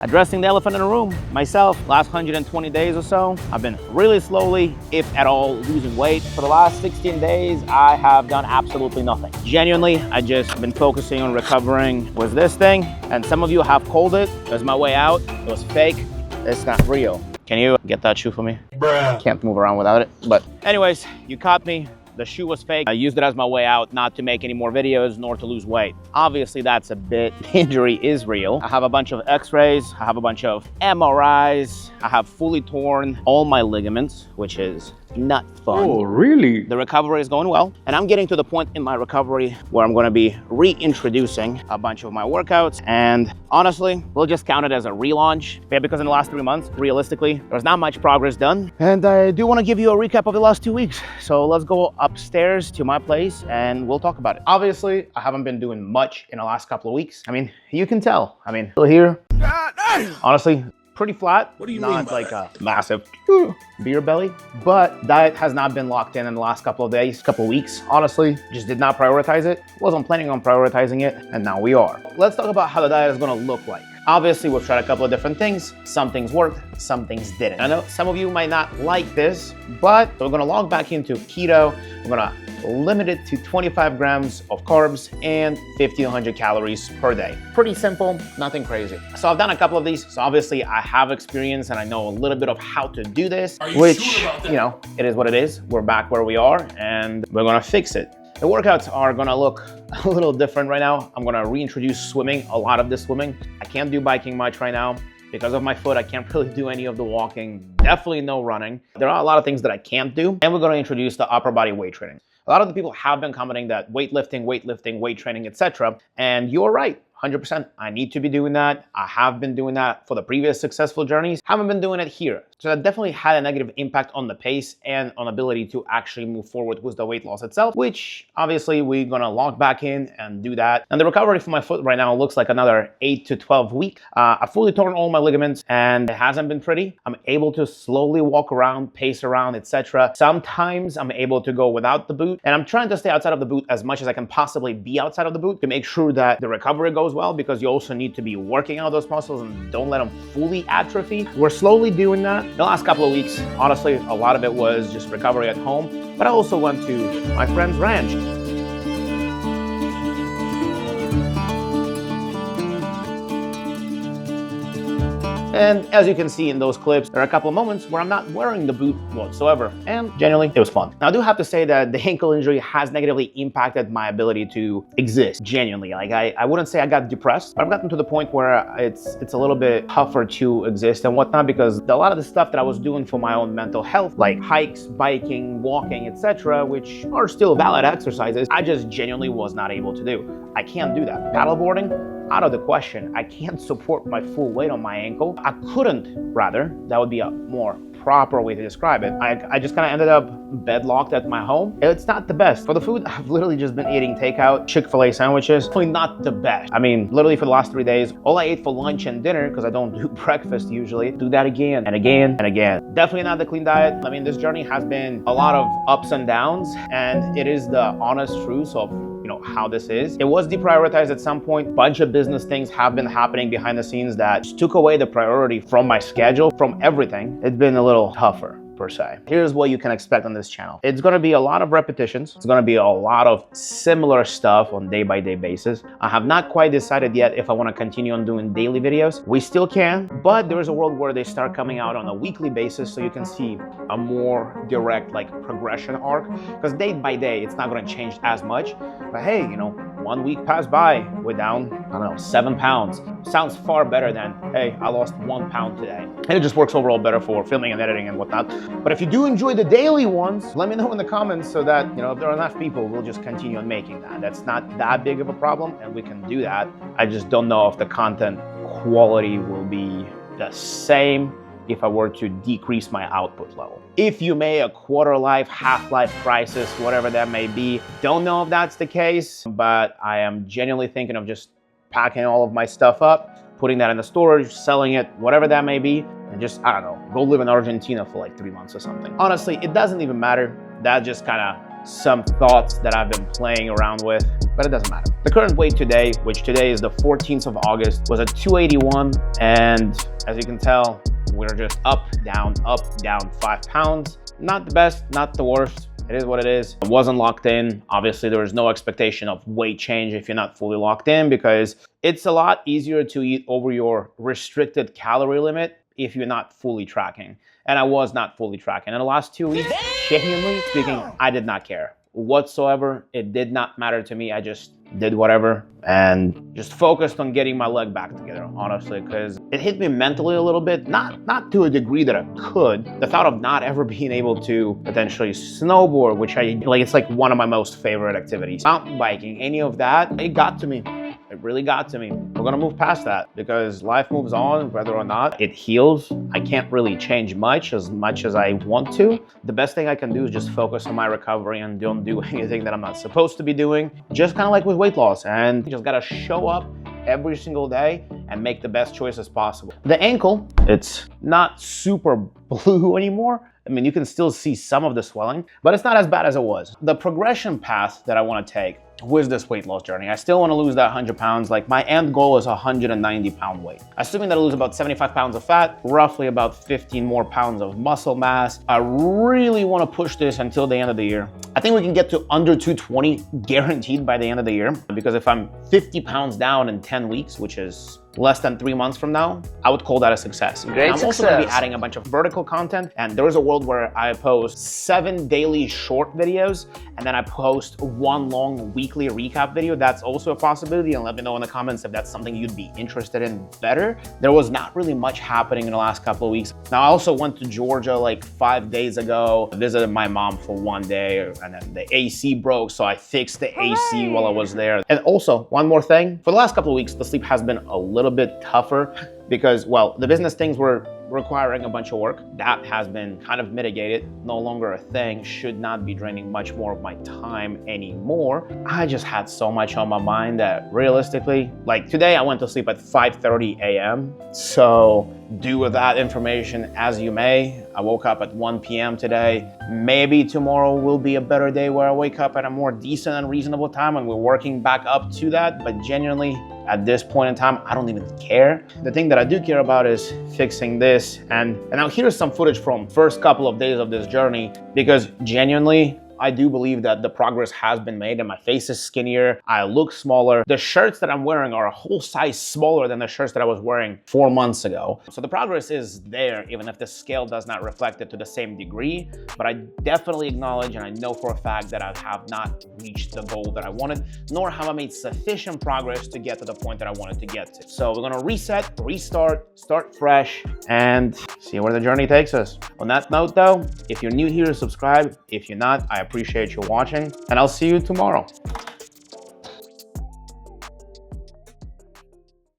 Addressing the elephant in the room, myself, last 120 days or so, I've been really slowly, if at all, losing weight. For the last 16 days, I have done absolutely nothing. Genuinely, I just been focusing on recovering with this thing. And some of you have called it. It was my way out. It was fake. It's not real. Can you get that shoe for me? Bruh. Can't move around without it. But anyways, you caught me. The shoe was fake. I used it as my way out, not to make any more videos, nor to lose weight. Obviously, that's a bit, the injury is real. I have a bunch of x-rays, I have a bunch of MRIs, I have fully torn all my ligaments, which is not fun. Oh, really? The recovery is going well, and I'm getting to the point in my recovery where I'm gonna be reintroducing a bunch of my workouts, and honestly, we'll just count it as a relaunch. Yeah, because in the last 3 months, realistically, there's not much progress done. And I do wanna give you a recap of the last 2 weeks. So let's go upstairs to my place and we'll talk about it. Obviously, I haven't been doing much in the last couple of weeks. I mean, you can tell. I mean, still here. Honestly, pretty flat. What do you mean mean by like that? A massive beer belly, but diet has not been locked in the last couple of days, couple of weeks. Honestly, just did not prioritize it. Wasn't planning on prioritizing it, and now we are. Let's talk about how the diet is gonna look like. Obviously, we've tried a couple of different things. Some things worked, some things didn't. I know some of you might not like this, but we're gonna log back into keto. We're gonna limit it to 25 grams of carbs and 50 to 100 calories per day. Pretty simple, nothing crazy. So I've done a couple of these. So obviously I have experience and I know a little bit of how to do this, which, sure about that? you know, it is what it is. We're back where we are and we're gonna fix it. The workouts are gonna look a little different right now. I'm gonna reintroduce swimming, a lot of the swimming. I can't do biking much right now. Because of my foot, I can't really do any of the walking, definitely no running. There are a lot of things that I can't do. And we're gonna introduce the upper body weight training. A lot of the people have been commenting that weightlifting, weight training, etc. And you're right, 100%. I need to be doing that. I have been doing that for the previous successful journeys. Haven't been doing it here. So that definitely had a negative impact on the pace and on ability to actually move forward with the weight loss itself, which obviously we're gonna log back in and do that. And the recovery for my foot right now looks like another 8 to 12 weeks. I fully torn all my ligaments and it hasn't been pretty. I'm able to slowly walk around, pace around, etc. Sometimes I'm able to go without the boot, and I'm trying to stay outside of the boot as much as I can possibly be outside of the boot to make sure that the recovery goes well, because you also need to be working out those muscles and don't let them fully atrophy. We're slowly doing that. The last couple of weeks, honestly, a lot of it was just recovery at home, but I also went to my friend's ranch. And as you can see in those clips, there are a couple of moments where I'm not wearing the boot whatsoever. And genuinely, it was fun. Now, I do have to say that the ankle injury has negatively impacted my ability to exist, genuinely. Like, I wouldn't say I got depressed, but I've gotten to the point where it's a little bit tougher to exist and whatnot, because a lot of the stuff that I was doing for my own mental health, like hikes, biking, walking, etc., which are still valid exercises, I just genuinely was not able to do. I can't do that. Paddleboarding, out of the question. I can't support my full weight on my ankle. I couldn't, rather. That would be a more proper way to describe it. I just kind of ended up bedlocked at my home. It's not the best. For the food, I've literally just been eating takeout, Chick-fil-A sandwiches. Probably not the best. I mean, literally for the last 3 days, all I ate for lunch and dinner, because I don't do breakfast usually, do that again and again and again. Definitely not the clean diet. I mean, this journey has been a lot of ups and downs, and it is the honest truth of how this is. It was deprioritized at some point. Bunch of business things have been happening behind the scenes that just took away the priority from my schedule, from everything. It's been a little tougher, per se. Here's what you can expect on this channel. It's gonna be a lot of repetitions. It's gonna be a lot of similar stuff on day-by-day basis. I have not quite decided yet if I wanna continue on doing daily videos. We still can, but there is a world where they start coming out on a weekly basis so you can see a more direct progression arc, because day by day, it's not gonna change as much. But hey, 1 week passed by, we're down, I don't know, 7 pounds. Sounds far better than, hey, I lost 1 pound today. And it just works overall better for filming and editing and whatnot. But if you do enjoy the daily ones, let me know in the comments so that, if there are enough people, we'll just continue on making that. That's not that big of a problem, and we can do that. I just don't know if the content quality will be the same if I were to decrease my output level. If you made a quarter life, half-life crisis, whatever that may be, don't know if that's the case, but I am genuinely thinking of just packing all of my stuff up, putting that in the storage, selling it, whatever that may be, and just, I don't know, go live in Argentina for like 3 months or something. Honestly, it doesn't even matter. That just kind of some thoughts that I've been playing around with, but it doesn't matter. The current weight today, which today is the 14th of August, was at 281. And as you can tell, we're just up, down 5 pounds. Not the best, not the worst. It is what it is. It wasn't locked in. Obviously, there was no expectation of weight change if you're not fully locked in, because it's a lot easier to eat over your restricted calorie limit if you're not fully tracking. And I was not fully tracking. In the last 2 weeks, genuinely speaking, I did not care whatsoever. It did not matter to me. I just did whatever and just focused on getting my leg back together, honestly, because it hit me mentally a little bit, not to a degree that I could. The thought of not ever being able to potentially snowboard, which it's like one of my most favorite activities. Mountain biking, any of that, it got to me. It really got to me. We're gonna move past that because life moves on, whether or not it heals. I can't really change much as I want to. The best thing I can do is just focus on my recovery and don't do anything that I'm not supposed to be doing. Just kind of like with weight loss, and you just gotta show up every single day and make the best choices possible. The ankle, it's not super blue anymore. I mean, you can still see some of the swelling, but it's not as bad as it was. The progression path that I want to take with this weight loss journey, I still want to lose that 100 pounds. Like, my end goal is 190 pound weight. Assuming that I lose about 75 pounds of fat, roughly about 15 more pounds of muscle mass. I really want to push this until the end of the year. I think we can get to under 220 guaranteed by the end of the year, because if I'm 50 pounds down in 10 weeks, which is less than 3 months from now, I would call that a success. Great I'm also going to be adding a bunch of vertical content, and there is a world where I post 7 daily short videos, and then I post 1 long weekly recap video. That's also a possibility, and let me know in the comments if that's something you'd be interested in better. There was not really much happening in the last couple of weeks. Now, I also went to Georgia like 5 days ago, visited my mom for 1 day, and then the AC broke, so I fixed the AC while I was there. And also, one more thing, for the last couple of weeks, the sleep has been a little bit tougher because, well, the business things were requiring a bunch of work. That has been kind of mitigated, no longer a thing, should not be draining much more of my time anymore. I just had so much on my mind that realistically, like today I went to sleep at 5:30 a.m. So do with that information as you may. I woke up at 1 p.m. today. Maybe tomorrow will be a better day where I wake up at a more decent and reasonable time, and we're working back up to that. But genuinely, at this point in time, I don't even care. The thing that I do care about is fixing this. And now here's some footage from first couple of days of this journey, because genuinely, I do believe that the progress has been made and my face is skinnier. I look smaller. The shirts that I'm wearing are a whole size smaller than the shirts that I was wearing 4 months ago. So the progress is there, even if the scale does not reflect it to the same degree. But I definitely acknowledge, and I know for a fact, that I have not reached the goal that I wanted, nor have I made sufficient progress to get to the point that I wanted to get to. So we're gonna reset, restart, start fresh, and see where the journey takes us. On that note though, if you're new here, subscribe. If you're not, I appreciate you watching, and I'll see you tomorrow.